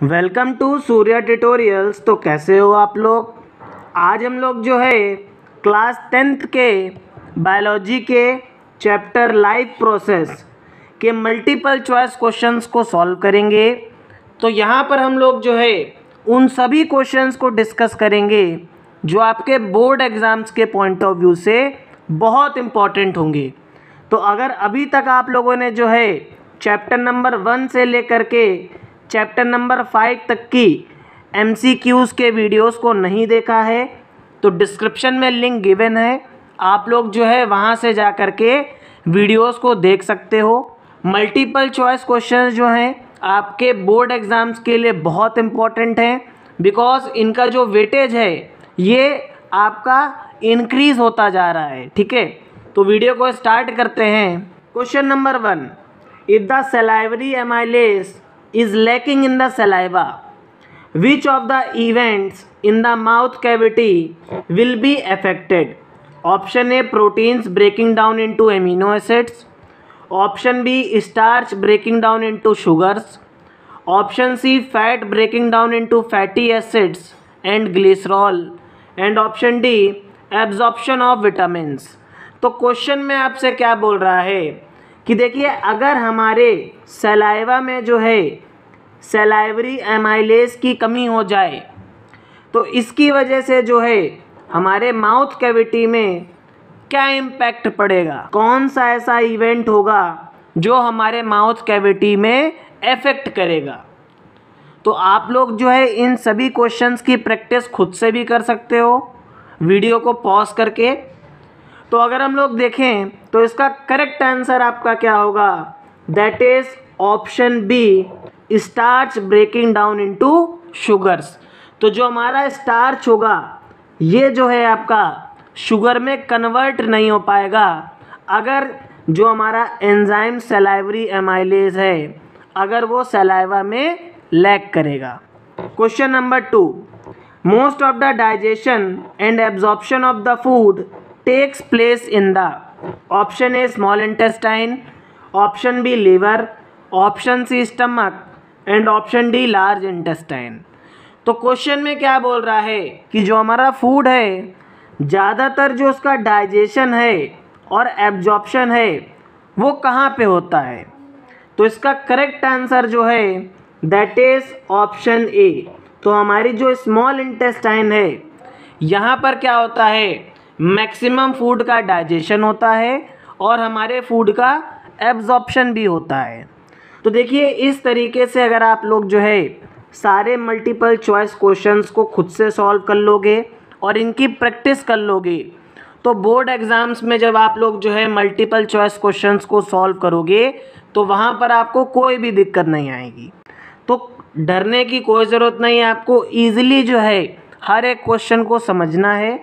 Welcome to Surya tutorials. तो कैसे हो आप लोग। आज हम लोग जो है क्लास 10th के बायोलॉजी के चैप्टर लाइफ प्रोसेस के मल्टीपल चॉइस क्वेश्चंस को सॉल्व करेंगे। तो यहाँ पर हम लोग जो है उन सभी क्वेश्चंस को डिस्कस करेंगे जो आपके बोर्ड एग्ज़ाम्स के पॉइंट ऑफ व्यू से बहुत इम्पॉर्टेंट होंगे। तो अगर अभी तक आप लोगों ने जो है चैप्टर नंबर 1 से लेकर के चैप्टर नंबर 5 तक की MCQs के वीडियोस को नहीं देखा है तो डिस्क्रिप्शन में लिंक गिवन है, आप लोग जो है वहाँ से जा कर के वीडियोस को देख सकते हो। मल्टीपल चॉइस क्वेश्चंस जो हैं आपके बोर्ड एग्ज़ाम्स के लिए बहुत इम्पॉर्टेंट हैं, बिकॉज इनका जो वेटेज है ये आपका इंक्रीज़ होता जा रहा है। ठीक है, तो वीडियो को स्टार्ट करते हैं। Question number 1, if the salivary amylase is lacking in the saliva, which of the events in the mouth cavity will be affected? Option A, proteins breaking down into amino acids. Option B, starch breaking down into sugars. Option C, fat breaking down into fatty acids and glycerol. And option D, absorption of vitamins. तो question में आपसे क्या बोल रहा है कि देखिए, अगर हमारे सलाइवा में जो है सलाइवरी एमाइलेज की कमी हो जाए तो इसकी वजह से जो है हमारे माउथ कैविटी में क्या इम्पैक्ट पड़ेगा, कौन सा ऐसा इवेंट होगा जो हमारे माउथ कैविटी में अफेक्ट करेगा। तो आप लोग जो है इन सभी क्वेश्चंस की प्रैक्टिस खुद से भी कर सकते हो वीडियो को पॉज करके। तो अगर हम लोग देखें तो इसका करेक्ट आंसर आपका क्या होगा, that is option B, starch breaking down into sugars. तो जो हमारा स्टार्च होगा ये जो है आपका शुगर में कन्वर्ट नहीं हो पाएगा अगर जो हमारा एंजाइम सलाइवरी एमाइलेज है अगर वो सलाइवा में लैक करेगा। Question number 2, most of the digestion and absorption of the food takes place in the option A, small intestine, option B, liver, option C, stomach and option D, large intestine। तो question में क्या बोल रहा है कि जो हमारा food है ज़्यादातर जो उसका डाइजेशन है और एब्जॉर्प्शन है वो कहाँ पे होता है। तो इसका करेक्ट आंसर जो है दैट इज ऑप्शन ए। तो हमारी जो स्मॉल इंटेस्टाइन है यहाँ पर क्या होता है, मैक्सिमम फूड का डाइजेशन होता है और हमारे फूड का एब्जॉर्प्शन भी होता है। तो देखिए, इस तरीके से अगर आप लोग जो है सारे मल्टीपल चॉइस क्वेश्चंस को खुद से सॉल्व कर लोगे और इनकी प्रैक्टिस कर लोगे तो बोर्ड एग्ज़ाम्स में जब आप लोग जो है मल्टीपल चॉइस क्वेश्चंस को सॉल्व करोगे तो वहाँ पर आपको कोई भी दिक्कत नहीं आएगी। तो डरने की कोई ज़रूरत नहीं है, आपको ईजिली जो है हर एक क्वेश्चन को समझना है,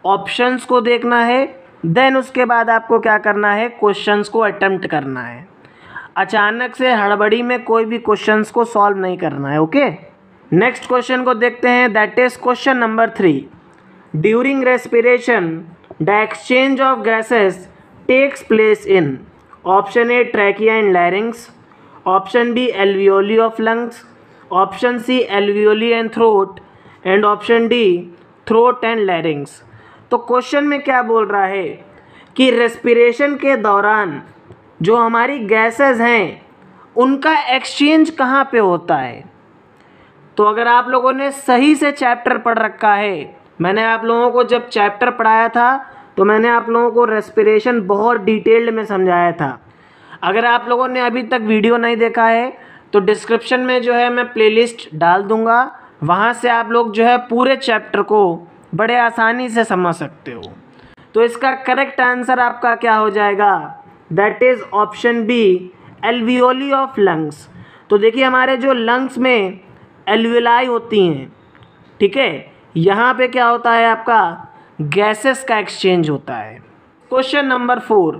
ऑप्शंस को देखना है, देन उसके बाद आपको क्या करना है, क्वेश्चंस को अटेम्प्ट करना है। अचानक से हड़बड़ी में कोई भी क्वेश्चंस को सॉल्व नहीं करना है। ओके, नेक्स्ट क्वेश्चन को देखते हैं, that is question number 3, during respiration the exchange of gases takes place in option A, trachea and larynx, option B, alveoli of lungs, option C, alveoli and throat and option D, throat and larynx. तो question में क्या बोल रहा है कि respiration के दौरान जो हमारी गैसेस हैं उनका एक्सचेंज कहाँ पे होता है। तो अगर आप लोगों ने सही से चैप्टर पढ़ रखा है, मैंने आप लोगों को जब चैप्टर पढ़ाया था तो मैंने आप लोगों को रेस्पिरेशन बहुत डिटेल्ड में समझाया था। अगर आप लोगों ने अभी तक वीडियो नहीं देखा है तो डिस्क्रिप्शन में जो है मैं प्लेलिस्ट डाल दूँगा, वहाँ से आप लोग जो है पूरे चैप्टर को बड़े आसानी से समझ सकते हो। तो इसका करेक्ट आंसर आपका क्या हो जाएगा, that is option B, alveoli of lungs. तो देखिए, हमारे जो लंग्स में एल्वियोलाई होती हैं, ठीक है, यहाँ पे क्या होता है आपका गैसेस का एक्सचेंज होता है। Question number 4,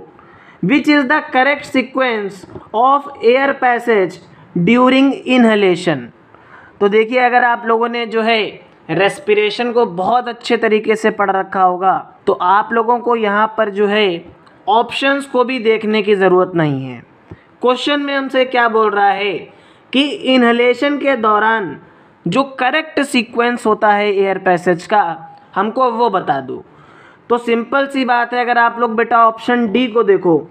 which is the correct sequence of air passage during inhalation. तो देखिए, अगर आप लोगों ने जो है रेस्पिरेशन को बहुत अच्छे तरीके से पढ़ रखा होगा तो आप लोगों को यहाँ पर जो है ऑप्शंस को भी देखने की ज़रूरत नहीं है। क्वेश्चन में हमसे क्या बोल रहा है कि इन्हलेशन के दौरान जो करेक्ट सीक्वेंस होता है एयर पैसेज का हमको वो बता दो। तो सिंपल सी बात है, अगर आप लोग बेटा ऑप्शन डी को देखो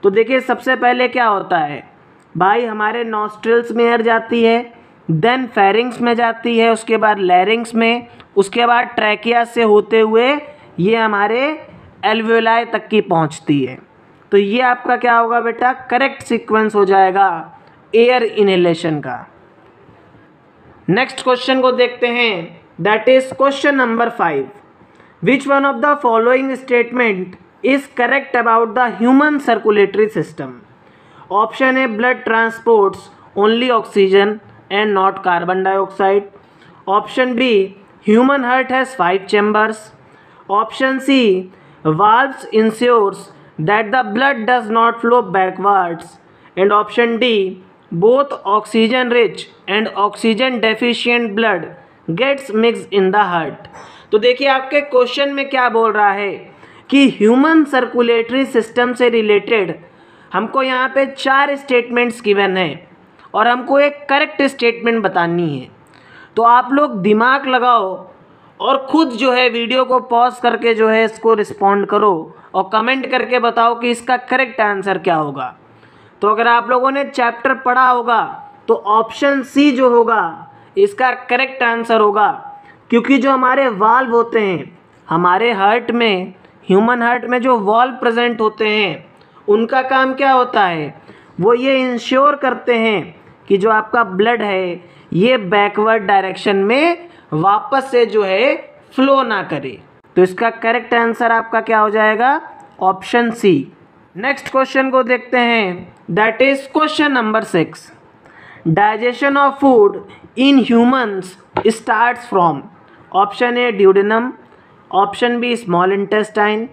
तो देखिए सबसे पहले क्या होता है भाई, हमारे नॉस्ट्रिल्स में एयर जाती है, देन फेरिंग्स में जाती है, उसके बाद लैरिंग्स में, उसके बाद ट्रैकिया से होते हुए ये हमारे एल्वियोलाई तक की पहुंचती है। तो ये आपका क्या होगा बेटा, करेक्ट सीक्वेंस हो जाएगा एयर इनहेलेशन का। नेक्स्ट क्वेश्चन को देखते हैं, that is question number 5। Which one of the following statement is correct about the human circulatory system? Option A, blood transports only oxygen and not carbon dioxide. Option B, human heart has 5 chambers. Option C, valves ensures that the blood does not flow backwards. And option D, both oxygen rich and oxygen deficient blood gets mixed in the heart. तो देखिए आपके question में क्या बोल रहा है कि human circulatory system से रिलेटेड हमको यहाँ पे 4 स्टेटमेंट्स गिवन है और हमको एक करेक्ट स्टेटमेंट बतानी है। तो आप लोग दिमाग लगाओ और ख़ुद जो है वीडियो को पॉज करके जो है इसको रिस्पॉन्ड करो और कमेंट करके बताओ कि इसका करेक्ट आंसर क्या होगा। तो अगर आप लोगों ने चैप्टर पढ़ा होगा तो ऑप्शन सी जो होगा इसका करेक्ट आंसर होगा, क्योंकि जो हमारे वाल्व होते हैं हमारे हार्ट में, ह्यूमन हार्ट में जो वाल्व प्रेजेंट होते हैं उनका काम क्या होता है, वो ये इंश्योर करते हैं कि जो आपका ब्लड है ये बैकवर्ड डायरेक्शन में वापस से जो है फ्लो ना करे। तो इसका करेक्ट आंसर आपका क्या हो जाएगा, ऑप्शन सी। नेक्स्ट क्वेश्चन को देखते हैं, that is question number 6। Digestion of food in humans starts from? Option A, duodenum. Option B, small intestine.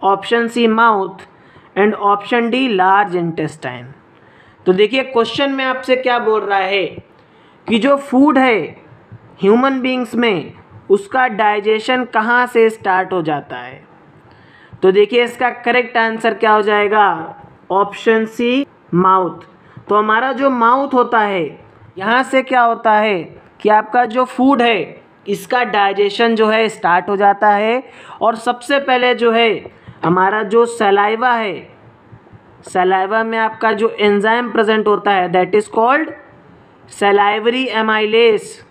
Option C, mouth. And option D, large intestine. तो देखिए question में आपसे क्या बोल रहा है कि जो फूड है ह्यूमन बींग्स में उसका डाइजेशन कहाँ से स्टार्ट हो जाता है। तो देखिए इसका करेक्ट आंसर क्या हो जाएगा, ऑप्शन सी, माउथ। तो हमारा जो माउथ होता है यहाँ से क्या होता है कि आपका जो फूड है इसका डाइजेशन जो है स्टार्ट हो जाता है। और सबसे पहले जो है हमारा जो सलाइवा है, सलाइवा में आपका जो एंजाइम प्रेजेंट होता है that is called salivary amylase.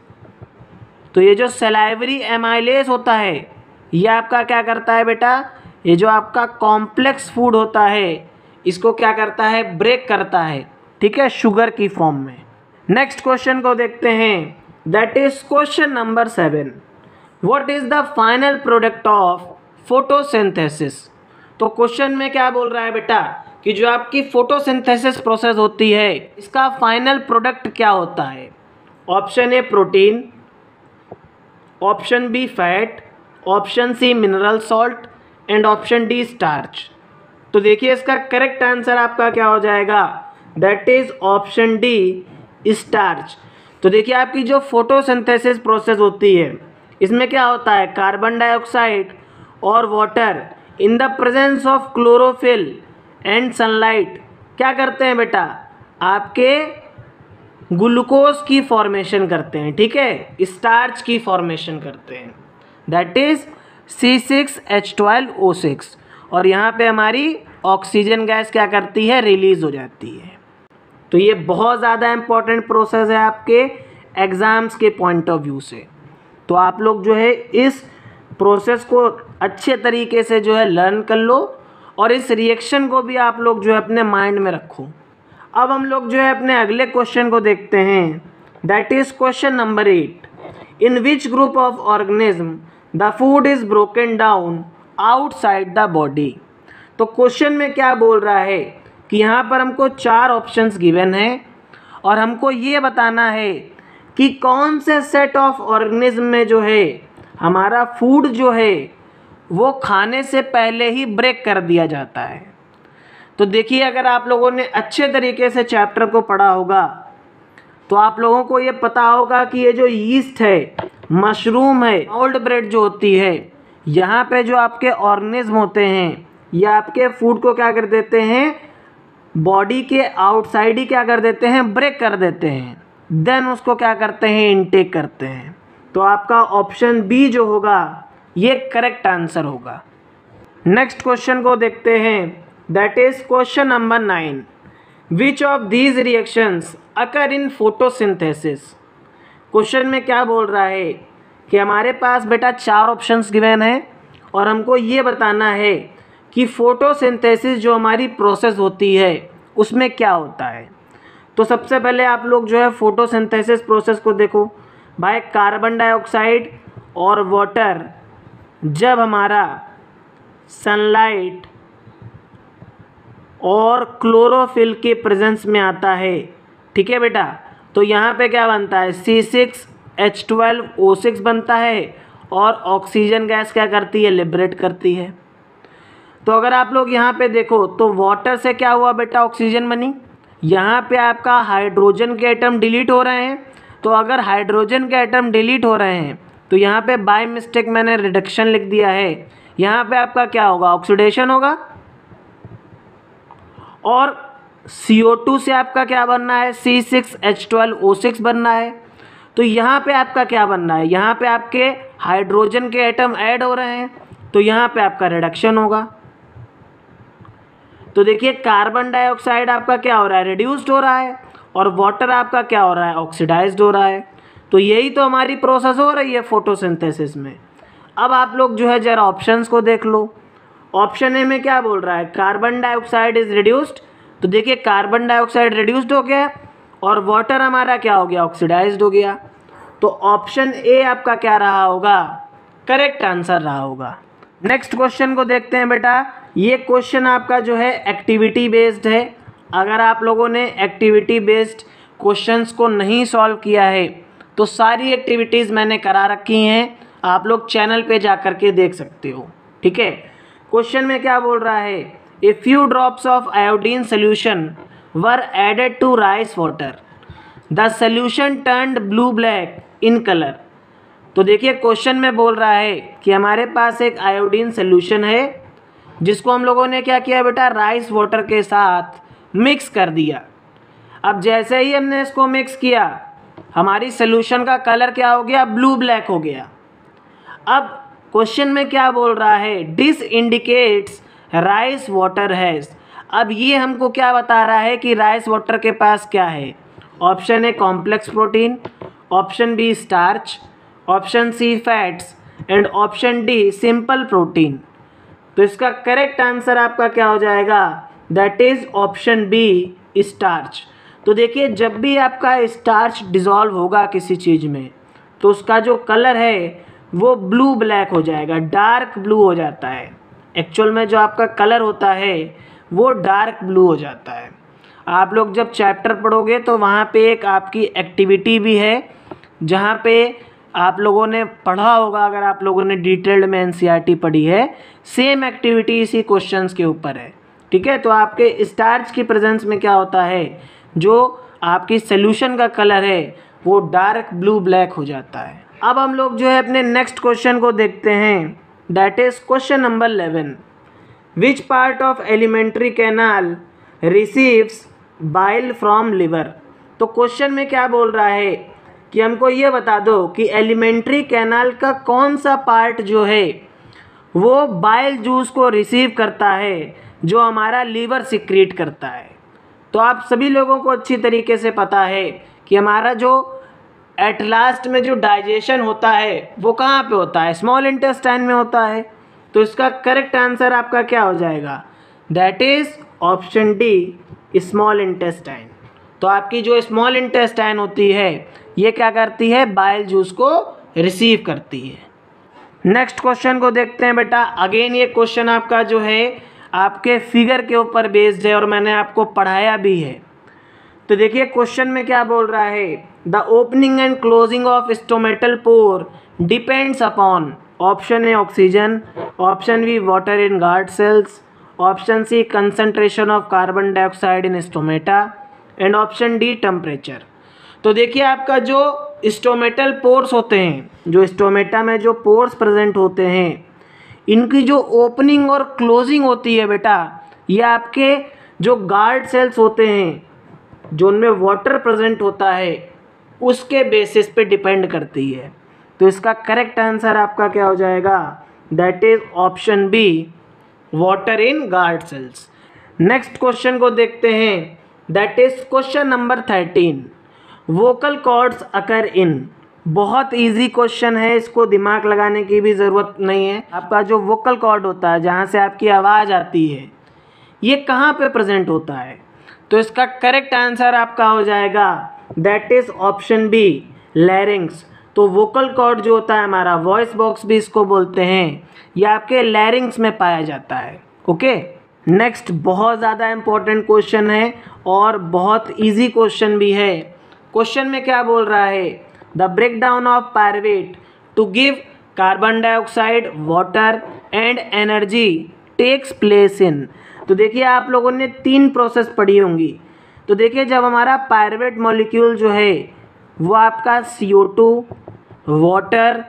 तो ये जो सलाइवरी एमाइलेस होता है ये आपका क्या करता है बेटा, ये जो आपका कॉम्प्लेक्स फूड होता है इसको क्या करता है, ब्रेक करता है, ठीक है, शुगर की फॉर्म में। नेक्स्ट क्वेश्चन को देखते हैं, that is question number 7। What is the final product of photosynthesis? तो क्वेश्चन में क्या बोल रहा है बेटा कि जो आपकी फोटोसिंथेसिस प्रोसेस होती है इसका फाइनल प्रोडक्ट क्या होता है। Option A, protein. Option B, fat. Option C, mineral salt. And option D, starch. तो देखिए इसका करेक्ट आंसर आपका क्या हो जाएगा, that is option D, starch. तो देखिए आपकी जो फोटोसिंथेसिस प्रोसेस होती है इसमें क्या होता है, कार्बन डाइऑक्साइड और water in the presence of chlorophyll and sunlight क्या करते हैं बेटा, आपके ग्लूकोज की फॉर्मेशन करते हैं, ठीक है, स्टार्च की फॉर्मेशन करते हैं, दैट इज C6H12O6। और यहाँ पे हमारी ऑक्सीजन गैस क्या करती है, रिलीज हो जाती है। तो ये बहुत ज़्यादा इम्पॉर्टेंट प्रोसेस है आपके एग्ज़ाम्स के पॉइंट ऑफ व्यू से। तो आप लोग जो है इस प्रोसेस को अच्छे तरीके से जो है लर्न कर लो और इस रिएक्शन को भी आप लोग जो है अपने माइंड में रखो। अब हम लोग जो है अपने अगले क्वेश्चन को देखते हैं, that is question number 8। In which group of organism the food is broken down outside the body? तो क्वेश्चन में क्या बोल रहा है कि यहाँ पर हमको 4 ऑप्शंस गिवन हैं और हमको ये बताना है कि कौन से सेट ऑफ ऑर्गेनिज्म में जो है हमारा फूड जो है वो खाने से पहले ही ब्रेक कर दिया जाता है। तो देखिए अगर आप लोगों ने अच्छे तरीके से चैप्टर को पढ़ा होगा तो आप लोगों को ये पता होगा कि ये जो यीस्ट है, मशरूम है, ओल्ड ब्रेड जो होती है, यहाँ पे जो आपके ऑर्गेनिज्म होते हैं ये आपके फूड को क्या कर देते हैं, बॉडी के आउटसाइड ही क्या कर देते हैं, ब्रेक कर देते हैं। देन उसको क्या करते हैं, इनटेक करते हैं। तो आपका ऑप्शन बी जो होगा ये करेक्ट आंसर होगा। नेक्स्ट क्वेश्चन को देखते हैं, that is question number 9। Which of these reactions occur in photosynthesis. Question में क्या बोल रहा है कि हमारे पास बेटा 4 ऑप्शंस गिवन है और हमको ये बताना है कि फोटोसिंथेसिस जो हमारी प्रोसेस होती है उसमें क्या होता है। तो सबसे पहले आप लोग जो है फोटोसिंथेसिस प्रोसेस को देखो भाई। कार्बन डाइऑक्साइड और वाटर जब हमारा सनलाइट और क्लोरोफिल के प्रेजेंस में आता है, ठीक है बेटा, तो यहाँ पे क्या बनता है, C6H12O6 बनता है और ऑक्सीजन गैस क्या करती है, लिबरेट करती है। तो अगर आप लोग यहाँ पे देखो तो वाटर से क्या हुआ बेटा, ऑक्सीजन बनी। यहाँ पे आपका हाइड्रोजन के एटम डिलीट हो रहे हैं। तो अगर हाइड्रोजन के एटम डिलीट हो रहे हैं तो यहाँ पे बाय मिस्टेक मैंने रिडक्शन लिख दिया है। यहाँ पे आपका क्या होगा, ऑक्सीडेशन होगा। और CO2 से आपका क्या बनना है, C6H12O6 बनना है। तो यहाँ पे आपका क्या बनना है, यहाँ पे आपके हाइड्रोजन के एटम ऐड हो रहे हैं तो यहाँ पे आपका रिडक्शन होगा। तो देखिए कार्बन डाइऑक्साइड आपका क्या हो रहा है, रिड्यूस्ड हो रहा है और वाटर आपका क्या हो रहा है, ऑक्सीडाइज्ड हो रहा है। तो यही तो हमारी प्रोसेस हो रही है फोटोसिंथेसिस में। अब आप लोग जो है जरा ऑप्शंस को देख लो। ऑप्शन ए में क्या बोल रहा है, कार्बन डाइऑक्साइड इज रिड्यूस्ड। तो देखिए कार्बन डाइऑक्साइड रिड्यूस्ड हो गया और वाटर हमारा क्या हो गया, ऑक्सीडाइज्ड हो गया। तो ऑप्शन ए आपका क्या रहा होगा, करेक्ट आंसर रहा होगा। नेक्स्ट क्वेश्चन को देखते हैं बेटा। ये क्वेश्चन आपका जो है एक्टिविटी बेस्ड है। अगर आप लोगों ने एक्टिविटी बेस्ड क्वेश्चंस को नहीं सॉल्व किया है तो सारी एक्टिविटीज़ मैंने करा रखी हैं, आप लोग चैनल पे जा कर के देख सकते हो, ठीक है। क्वेश्चन में क्या बोल रहा है, a few drops of iodine solution were added to rice water, the solution turned blue black in colour. तो देखिए क्वेश्चन में बोल रहा है कि हमारे पास एक आयोडीन सोल्यूशन है जिसको हम लोगों ने क्या किया बेटा, राइस वाटर के साथ मिक्स कर दिया। अब जैसे ही हमने इसको मिक्स किया हमारी सोल्यूशन का कलर क्या हो गया, ब्लू ब्लैक हो गया। अब क्वेश्चन में क्या बोल रहा है, this indicates rice water has. अब ये हमको क्या बता रहा है कि राइस वाटर के पास क्या है। Option A complex protein, option B starch, option C fats and option D simple protein. तो इसका करेक्ट आंसर आपका क्या हो जाएगा, that is option B starch. तो देखिए जब भी आपका स्टार्च डिज़ोल्व होगा किसी चीज़ में तो उसका जो कलर है वो ब्लू ब्लैक हो जाएगा, डार्क ब्लू हो जाता है। एक्चुअल में जो आपका कलर होता है वो डार्क ब्लू हो जाता है। आप लोग जब चैप्टर पढ़ोगे तो वहाँ पे एक आपकी एक्टिविटी भी है जहाँ पे आप लोगों ने पढ़ा होगा, अगर आप लोगों ने डिटेल्ड में NCERT पढ़ी है, सेम एक्टिविटी इसी क्वेश्चंस के ऊपर है, ठीक है। तो आपके स्टार्च की प्रेजेंस में क्या होता है, जो आपकी सोल्यूशन का कलर है वो डार्क ब्लू ब्लैक हो जाता है। अब हम लोग जो है अपने नेक्स्ट क्वेश्चन को देखते हैं, that is question number 11। Which part of alimentary canal receives bile from liver. तो क्वेश्चन में क्या बोल रहा है कि हमको ये बता दो कि एलिमेंट्री कैनाल का कौन सा पार्ट जो है वो बाइल जूस को रिसीव करता है जो हमारा लीवर सिक्रीट करता है। तो आप सभी लोगों को अच्छी तरीके से पता है कि हमारा जो एट लास्ट में जो डाइजेशन होता है वो कहाँ पे होता है, स्मॉल इंटेस्टाइन में होता है। तो इसका करेक्ट आंसर आपका क्या हो जाएगा, that is option D small intestine. तो आपकी जो स्मॉल इंटेस्टाइन होती है ये क्या करती है, बाइल जूस को रिसीव करती है। नेक्स्ट क्वेश्चन को देखते हैं बेटा। अगेन ये क्वेश्चन आपका जो है आपके फिगर के ऊपर बेस्ड है और मैंने आपको पढ़ाया भी है। तो देखिए क्वेश्चन में क्या बोल रहा है, the opening and closing of stomatal pore depends upon. Option A oxygen, option B water in guard cells, option C concentration of carbon dioxide in stomata and option D temperature. तो देखिए आपका जो stomatal pores होते हैं, जो stomata में जो pores present होते हैं, इनकी जो ओपनिंग और क्लोजिंग होती है बेटा, ये आपके जो गार्ड सेल्स होते हैं जो उनमें वाटर प्रेजेंट होता है उसके बेसिस पे डिपेंड करती है। तो इसका करेक्ट आंसर आपका क्या हो जाएगा, that is option B, water in guard cells. Next question को देखते हैं, that is question number 13, vocal cords occur in. बहुत इजी क्वेश्चन है, इसको दिमाग लगाने की भी ज़रूरत नहीं है। आपका जो वोकल कॉर्ड होता है, जहाँ से आपकी आवाज़ आती है, ये कहाँ पे प्रेजेंट होता है? तो इसका करेक्ट आंसर आपका हो जाएगा that is option B, larynx. तो वोकल कॉर्ड जो होता है हमारा, वॉइस बॉक्स भी इसको बोलते हैं, ये आपके लैरिंग्स में पाया जाता है। ओके, नेक्स्ट बहुत ज़्यादा इम्पोर्टेंट क्वेश्चन है और बहुत इजी क्वेश्चन भी है। क्वेश्चन में क्या बोल रहा है, the breakdown of pyruvate to give carbon dioxide, water and energy takes place in. तो देखिए आप लोगों ने 3 प्रोसेस पढ़ी होंगी। तो देखिए जब हमारा पायरुवेट मॉलिक्यूल जो है वो आपका CO2, वाटर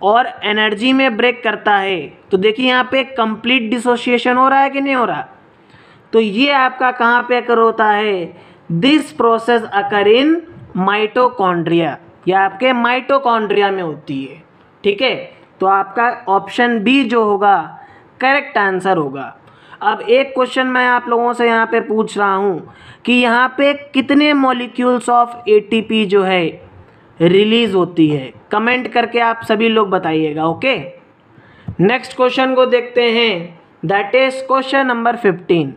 और एनर्जी में ब्रेक करता है, तो देखिए यहाँ पे कंप्लीट डिसोसिएशन हो रहा है कि नहीं हो रहा? तो ये आपका कहाँ पे अकर होता है, this process occur in mitochondria, या आपके माइटोकॉन्ड्रिया में होती है। ठीक है, तो आपका ऑप्शन बी जो होगा करेक्ट आंसर होगा। अब एक क्वेश्चन मैं आप लोगों से यहाँ पे पूछ रहा हूँ कि यहाँ पे कितने मॉलिक्यूल्स ऑफ ATP जो है रिलीज होती है, कमेंट करके आप सभी लोग बताइएगा। ओके, नेक्स्ट क्वेश्चन को देखते हैं, that is question number 15,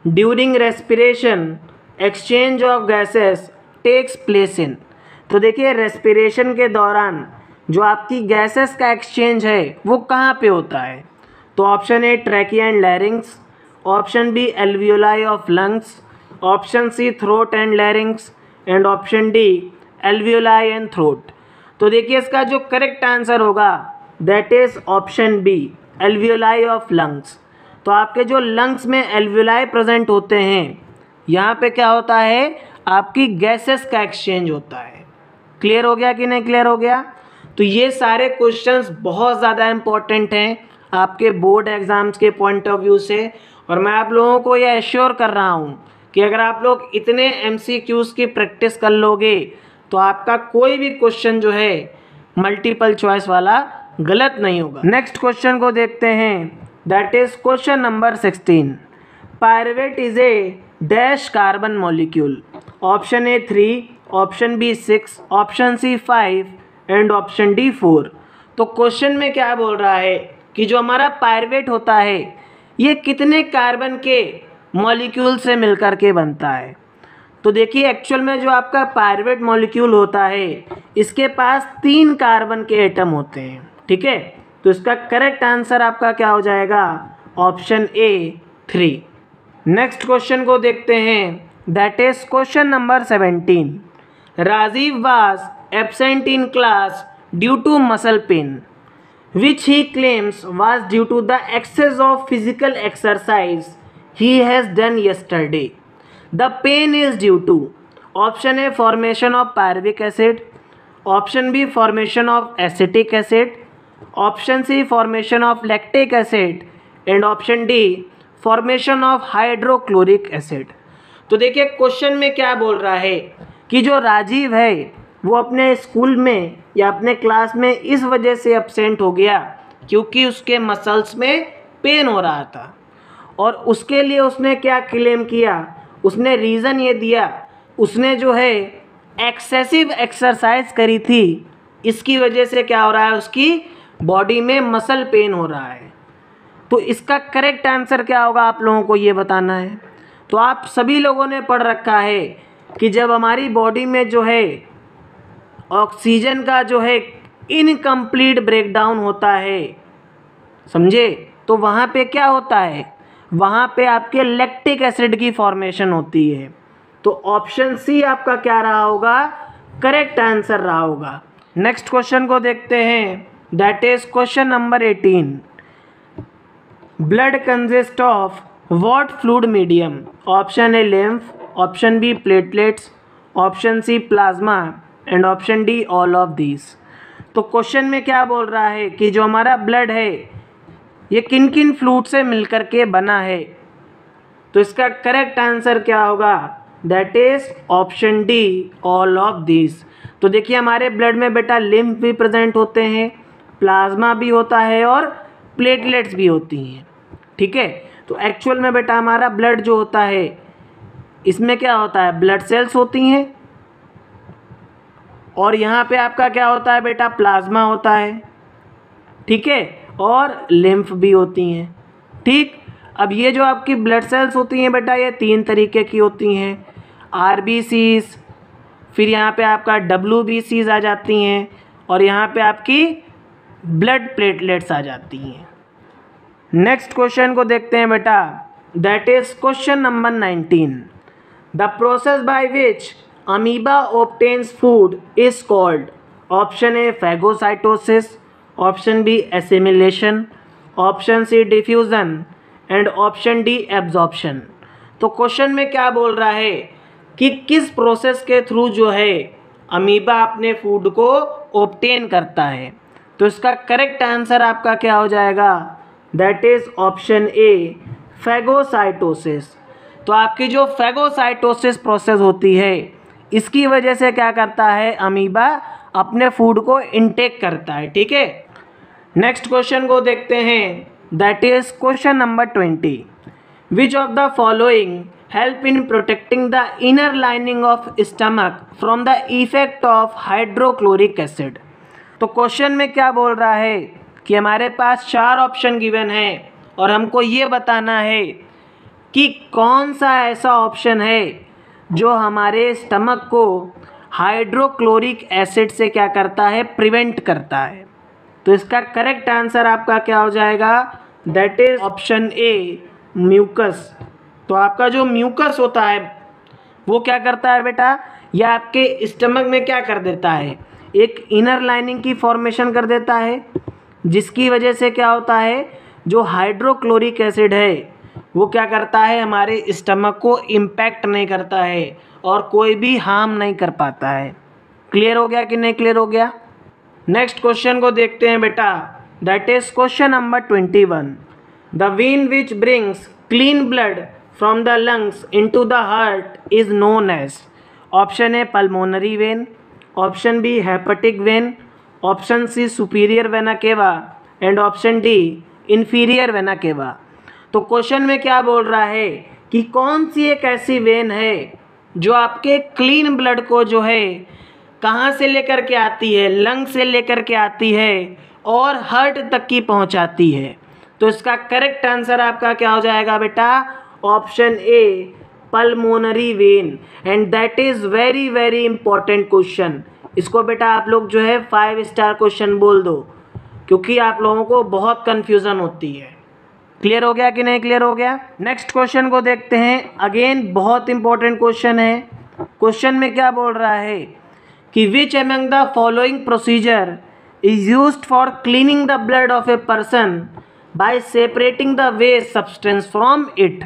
during respiration exchange of gases takes place in. तो देखिए रेस्पिरेशन के दौरान जो आपकी गैसेस का एक्सचेंज है वो कहाँ पे होता है? तो option A trachea and larynx, option B alveoli of lungs, option C throat and larynx and option D alveoli and throat. तो देखिए इसका जो करेक्ट आंसर होगा that is option B, alveoli of lungs. तो आपके जो लंग्स में alveoli present होते हैं, यहाँ पे क्या होता है, आपकी गैसेस का एक्सचेंज होता है। क्लियर हो गया कि नहीं क्लियर हो गया? तो ये सारे क्वेश्चंस बहुत ज़्यादा इम्पोर्टेंट हैं आपके बोर्ड एग्ज़ाम्स के पॉइंट ऑफ व्यू से, और मैं आप लोगों को यह एश्योर कर रहा हूँ कि अगर आप लोग इतने MCQs की प्रैक्टिस कर लोगे तो आपका कोई भी क्वेश्चन जो है मल्टीपल चॉइस वाला गलत नहीं होगा। नेक्स्ट क्वेश्चन को देखते हैं, that is question number 16, pyruvate is a dash carbon molecule. Option A 3, option B 6, option C 5 and option D 4। तो क्वेश्चन में क्या बोल रहा है कि जो हमारा पायरुवेट होता है ये कितने कार्बन के मॉलिक्यूल से मिलकर के बनता है? तो देखिए एक्चुअल में जो आपका पायरुवेट मॉलिक्यूल होता है इसके पास 3 कार्बन के एटम होते हैं। ठीक है, तो इसका करेक्ट आंसर आपका क्या हो जाएगा, ऑप्शन ए 3। नेक्स्ट क्वेश्चन को देखते हैं, that is question number 17, Rajiv was absent in class due to muscle pain which he claims was due to the excess of physical exercise he has done yesterday. The pain is due to option A formation of pyruvic acid, option B formation of acetic acid, option C formation of lactic acid and option D formation of hydrochloric acid. तो देखिए question में क्या बोल रहा है कि जो राजीव है वो अपने स्कूल में या अपने क्लास में इस वजह से एब्सेंट हो गया क्योंकि उसके मसल्स में पेन हो रहा था, और उसके लिए उसने क्या क्लेम किया, उसने रीज़न ये दिया, उसने जो है एक्सेसिव एक्सरसाइज करी थी, इसकी वजह से क्या हो रहा है, उसकी बॉडी में मसल पेन हो रहा है। तो इसका करेक्ट आंसर क्या होगा आप लोगों को ये बताना है। तो आप सभी लोगों ने पढ़ रखा है कि जब हमारी बॉडी में जो है ऑक्सीजन का जो है इनकम्प्लीट ब्रेकडाउन होता है, समझे, तो वहाँ पे क्या होता है, वहाँ पे आपके लैक्टिक एसिड की फॉर्मेशन होती है। तो ऑप्शन सी आपका क्या रहा होगा, करेक्ट आंसर रहा होगा। नेक्स्ट क्वेश्चन को देखते हैं, that is question number 18, blood consist of what fluid medium. Option A lymph, option B platelets, option C plasma and option D all of these. तो क्वेश्चन में क्या बोल रहा है कि जो हमारा ब्लड है ये किन किन फ्लूइड से मिलकर के बना है। तो इसका करेक्ट आंसर क्या होगा, that is option D all of these. तो देखिए हमारे ब्लड में बेटा लिम्फ भी प्रेजेंट होते हैं, प्लाज्मा भी होता है और प्लेटलेट्स भी होती हैं। ठीक है, तो एक्चुअल में बेटा हमारा ब्लड जो होता है इसमें क्या होता है, ब्लड सेल्स होती हैं और यहाँ पे आपका क्या होता है बेटा, प्लाज्मा होता है। ठीक है, और लिम्फ भी होती हैं। ठीक, अब ये जो आपकी ब्लड सेल्स होती हैं बेटा ये 3 तरीके की होती हैं, आरबीसीज, फिर यहाँ पे आपका डब्ल्यूबीसीज आ जाती हैं और यहाँ पे आपकी ब्लड प्लेटलेट्स आ जाती हैं। नेक्स्ट क्वेश्चन को देखते हैं बेटा, that is question number 19। The process by which amoeba obtains food is called, option A phagocytosis, option B assimilation, option C diffusion and option D absorption. तो क्वेश्चन में क्या बोल रहा है कि किस प्रोसेस के थ्रू जो है अमीबा अपने फूड को ऑब्टेन करता है। तो इसका करेक्ट आंसर आपका क्या हो जाएगा, that is option A phagocytosis. तो आपकी जो फैगोसाइटोसिस प्रोसेस होती है इसकी वजह से क्या करता है, अमीबा अपने फूड को इनटेक करता है। ठीक है, नेक्स्ट क्वेश्चन को देखते हैं, that is question number 20। Which of the following help in protecting the inner lining of stomach from the effect of hydrochloric acid. तो क्वेश्चन में क्या बोल रहा है कि हमारे पास 4 ऑप्शन गिवन है और हमको ये बताना है कि कौन सा ऐसा ऑप्शन है जो हमारे स्टमक को हाइड्रोक्लोरिक एसिड से क्या करता है, प्रिवेंट करता है। तो इसका करेक्ट आंसर आपका क्या हो जाएगा, that is option A mucus. तो आपका जो म्यूकस होता है वो क्या करता है बेटा, यह आपके स्टमक में क्या कर देता है, एक इनर लाइनिंग की फॉर्मेशन कर देता है, जिसकी वजह से क्या होता है, जो हाइड्रोक्लोरिक एसिड है वो क्या करता है, हमारे स्टमक को इम्पैक्ट नहीं करता है और कोई भी हार्म नहीं कर पाता है। क्लियर हो गया कि नहीं क्लियर हो गया। नेक्स्ट क्वेश्चन को देखते हैं बेटा, that is question number 21। The vein which brings clean blood from the lungs into the heart is known as, option A pulmonary vein, option B hepatic vein, option C superior vena cava and option D inferior vena cava. तो question में क्या बोल रहा है कि कौन सी एक ऐसी वेन है जो आपके क्लीन ब्लड को जो है कहाँ से लेकर के आती है, लंग से लेकर के आती है और हार्ट तक की पहुँचाती है। तो इसका करेक्ट आंसर आपका क्या हो जाएगा बेटा, option A pulmonary when. And that is very very important question. इसको बेटा आप लोग जो है 5 स्टार क्वेश्चन बोल दो, क्योंकि आप लोगों को बहुत कन्फ्यूज़न होती है। क्लियर हो गया कि नहीं क्लियर हो गया। नेक्स्ट क्वेश्चन को देखते हैं, अगेन बहुत इंपॉर्टेंट क्वेश्चन है। क्वेश्चन में क्या बोल रहा है कि which among the following procedure is used for cleaning the blood of a person by separating the waste substance from it.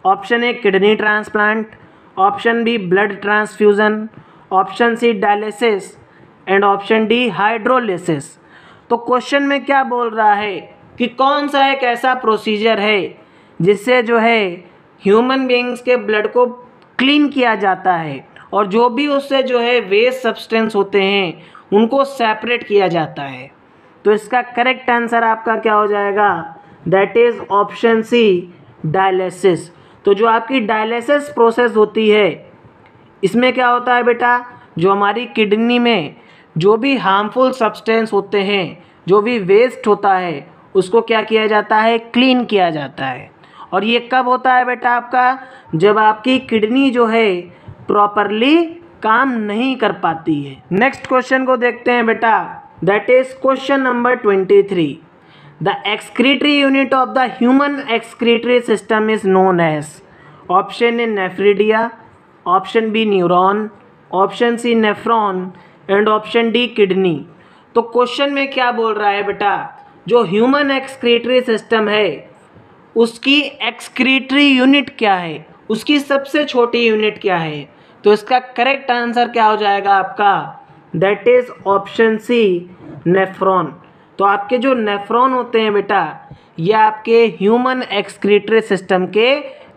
Option A kidney transplant, option B blood transfusion, option C dialysis and option D hydrolysis. तो question में क्या बोल रहा है कि कौन सा एक ऐसा प्रोसीजर है जिससे जो है ह्यूमन बीइंग्स के ब्लड को क्लीन किया जाता है और जो भी उससे जो है वेस्ट सब्सटेंस होते हैं उनको सेपरेट किया जाता है। तो इसका करेक्ट आंसर आपका क्या हो जाएगा, that is option C dialysis. तो जो आपकी डायलिसिस प्रोसेस होती है इसमें क्या होता है बेटा, जो हमारी किडनी में जो भी हार्मफुल सब्सटेंस होते हैं, जो भी वेस्ट होता है, उसको क्या किया जाता है, क्लीन किया जाता है। और ये कब होता है बेटा आपका, जब आपकी किडनी जो है प्रॉपरली काम नहीं कर पाती है। नेक्स्ट क्वेश्चन को देखते हैं बेटा, that is question number 23। The excretory unit of the human excretory system is known as, option A nephridia, option B neuron, option C nephron and option D kidney. तो क्वेश्चन में क्या बोल रहा है बेटा, जो ह्यूमन एक्सक्रीटरी सिस्टम है उसकी एक्सक्रीटरी यूनिट क्या है, उसकी सबसे छोटी यूनिट क्या है। तो इसका करेक्ट आंसर क्या हो जाएगा आपका, that is option C nephron. तो आपके जो नेफ्रॉन होते हैं बेटा ये आपके ह्यूमन एक्सक्रीटरी सिस्टम के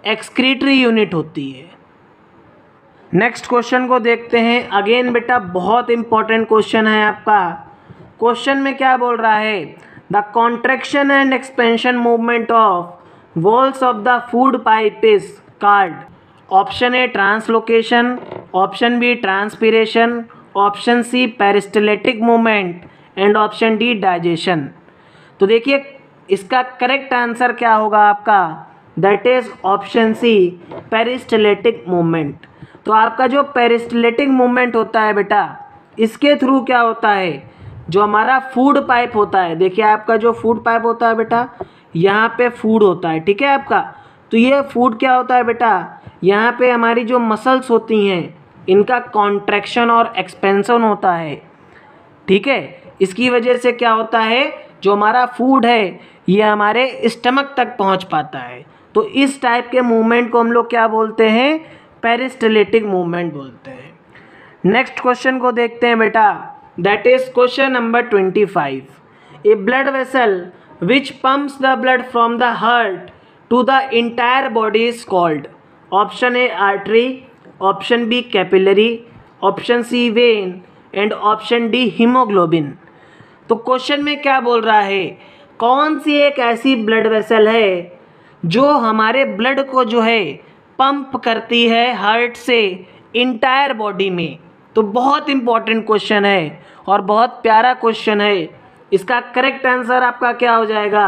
एक्सक्रीटरी यूनिट होती है। नेक्स्ट क्वेश्चन को देखते हैं। अगेन बेटा बहुत इंपॉर्टेंट क्वेश्चन है आपका। क्वेश्चन में क्या बोल रहा है, the contraction and expansion movement of walls of the food pipe is called. Option A translocation, option B transpiration, option C peristaltic movement and option D digestion. तो देखिए इसका करेक्ट आंसर क्या होगा आपका, that is option C peristaltic movement. तो आपका जो पेरिस्टलेटिक movement होता है बेटा, इसके थ्रू क्या होता है, जो हमारा फूड पाइप होता है, देखिए आपका जो फूड पाइप होता है बेटा, यहाँ पे फूड होता है, ठीक है आपका। तो ये फूड क्या होता है बेटा, यहाँ पे हमारी जो मसल्स होती हैं इनका कॉन्ट्रैक्शन और एक्सपेंशन होता है, ठीक है। इसकी वजह से क्या होता है, जो हमारा फूड है ये हमारे स्टमक तक पहुँच पाता है। तो इस टाइप के मूवमेंट को हम लोग क्या बोलते हैं, पेरिस्टलेटिक मूवमेंट बोलते हैं। नेक्स्ट क्वेश्चन को देखते हैं बेटा, that is question number 25। A blood vessel which pumps the blood from the heart to the entire body is called. Option A artery, option B capillary, option C vein and option D haemoglobin. तो question में क्या बोल रहा है, कौन सी एक ऐसी blood vessel है जो हमारे ब्लड को जो है पंप करती है हार्ट से इंटायर बॉडी में। तो बहुत इंपॉर्टेंट क्वेश्चन है और बहुत प्यारा क्वेश्चन है। इसका करेक्ट आंसर आपका क्या हो जाएगा,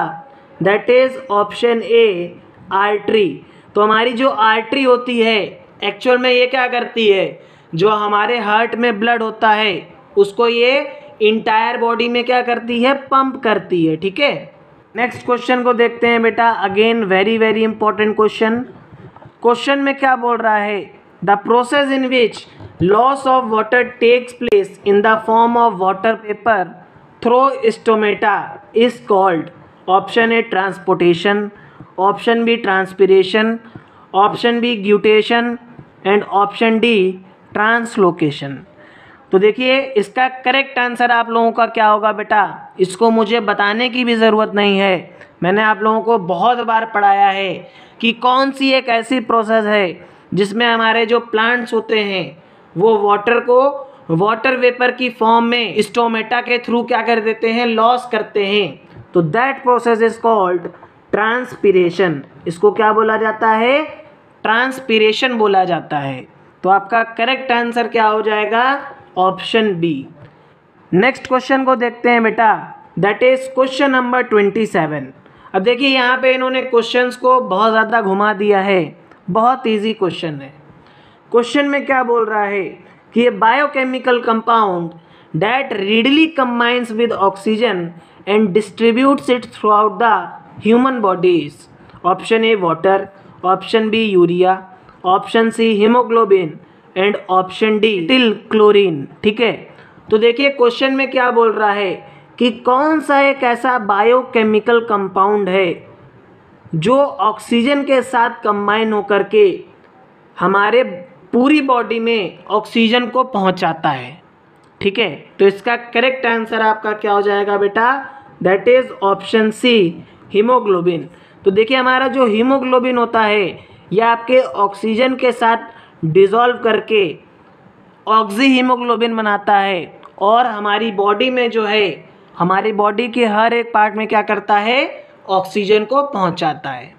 that is option A artery. तो हमारी जो आर्टरी होती है एक्चुअल में ये क्या करती है, जो हमारे हार्ट में ब्लड होता है उसको ये इंटायर बॉडी में क्या करती है, पंप करती है, ठीक है। नेक्स्ट क्वेश्चन को देखते हैं बेटा। Again very very important question. Question में क्या बोल रहा है, the process in which loss of water takes place in the form of water vapour through stomata is called. Option A transportation, option B transpiration, option B guttation and option D translocation. तो देखिए इसका correct answer आप लोगों का क्या होगा बेटा, इसको मुझे बताने की भी ज़रूरत नहीं है, मैंने आप लोगों को बहुत बार पढ़ाया है कि कौन सी एक ऐसी प्रोसेस है जिसमें हमारे जो प्लांट्स होते हैं वो वाटर को वाटर वेपर की फॉर्म में स्टोमेटा के थ्रू क्या कर देते हैं, लॉस करते हैं। तो that process is called transpiration. इसको क्या बोला जाता है, ट्रांसपीरेशन बोला जाता है। तो आपका करेक्ट आंसर क्या हो जाएगा, ऑप्शन बी। नेक्स्ट क्वेश्चन को देखते हैं बेटा, दैट इज क्वेश्चन नंबर 27। अब देखिए यहाँ पे इन्होंने क्वेश्चंस को बहुत ज़्यादा घुमा दिया है, बहुत इजी क्वेश्चन है। क्वेश्चन में क्या बोल रहा है कि ये biochemical compound that readily combines with oxygen and distributes it throughout the human bodies. Option A water, option B urea, option C haemoglobin and option D till chlorine, ठीक है। तो देखिए क्वेश्चन में क्या बोल रहा है कि कौन सा एक ऐसा बायोकेमिकल कंपाउंड है जो ऑक्सीजन के साथ कंबाइन होकर के हमारे पूरी बॉडी में ऑक्सीजन को पहुंचाता है, ठीक है। तो इसका करेक्ट आंसर आपका क्या हो जाएगा बेटा, that is option C haemoglobin. तो देखिए हमारा जो हीमोग्लोबिन होता है यह आपके ऑक्सीजन के साथ डिज़ोल्व करके ऑक्सी हीमोग्लोबिन बनाता है और हमारी बॉडी में जो है, हमारी बॉडी के हर एक पार्ट में क्या करता है, ऑक्सीजन को पहुंचाता है,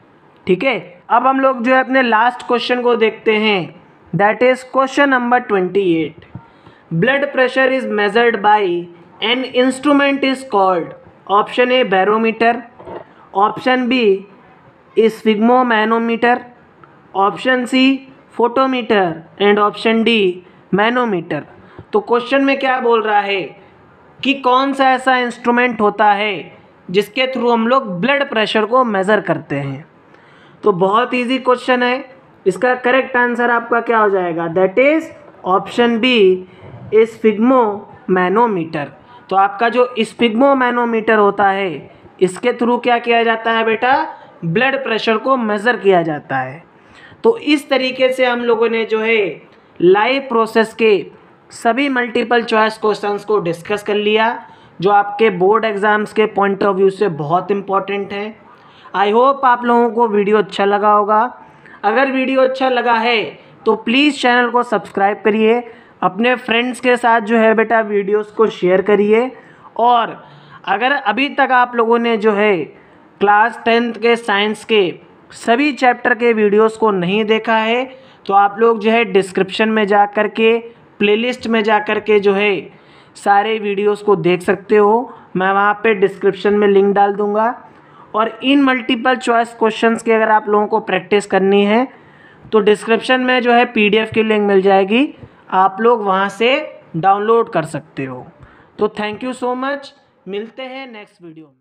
ठीक है। अब हम लोग जो है अपने लास्ट क्वेश्चन को देखते हैं, that is question number 28। Blood pressure is measured by an instrument is called. Option A barometer, option B sphygmomanometer, option C photometer and option D manometer. तो क्वेश्चन में क्या बोल रहा है कि कौन सा ऐसा इंस्ट्रूमेंट होता है जिसके थ्रू हम लोग ब्लड प्रेशर को मेज़र करते हैं। तो बहुत इजी क्वेश्चन है, इसका करेक्ट आंसर आपका क्या हो जाएगा, that is option B sphygmomanometer. तो आपका जो स्फिग्मोमैनोमीटर होता है इसके थ्रू क्या किया जाता है बेटा, ब्लड प्रेशर को मेज़र किया जाता है। तो इस तरीके से हम लोगों ने जो है लाइव प्रोसेस के सभी मल्टीपल चॉइस क्वेश्चंस को डिस्कस कर लिया, जो आपके बोर्ड एग्ज़ाम्स के पॉइंट ऑफ व्यू से बहुत इंपॉर्टेंट है। आई होप आप लोगों को वीडियो अच्छा लगा होगा। अगर वीडियो अच्छा लगा है तो प्लीज़ चैनल को सब्सक्राइब करिए, अपने फ्रेंड्स के साथ जो है बेटा वीडियोस को शेयर करिए। और अगर अभी तक आप लोगों ने जो है क्लास 10th के साइंस के सभी चैप्टर के वीडियोस को नहीं देखा है तो आप लोग जो है डिस्क्रिप्शन में जा कर के प्लेलिस्ट में जा कर के जो है सारे वीडियोस को देख सकते हो। मैं वहाँ पे डिस्क्रिप्शन में लिंक डाल दूँगा। और इन मल्टीपल चॉइस क्वेश्चंस की अगर आप लोगों को प्रैक्टिस करनी है तो डिस्क्रिप्शन में जो है PDF की लिंक मिल जाएगी, आप लोग वहाँ से डाउनलोड कर सकते हो। तो थैंक यू सो मच, मिलते हैं नेक्स्ट वीडियो में।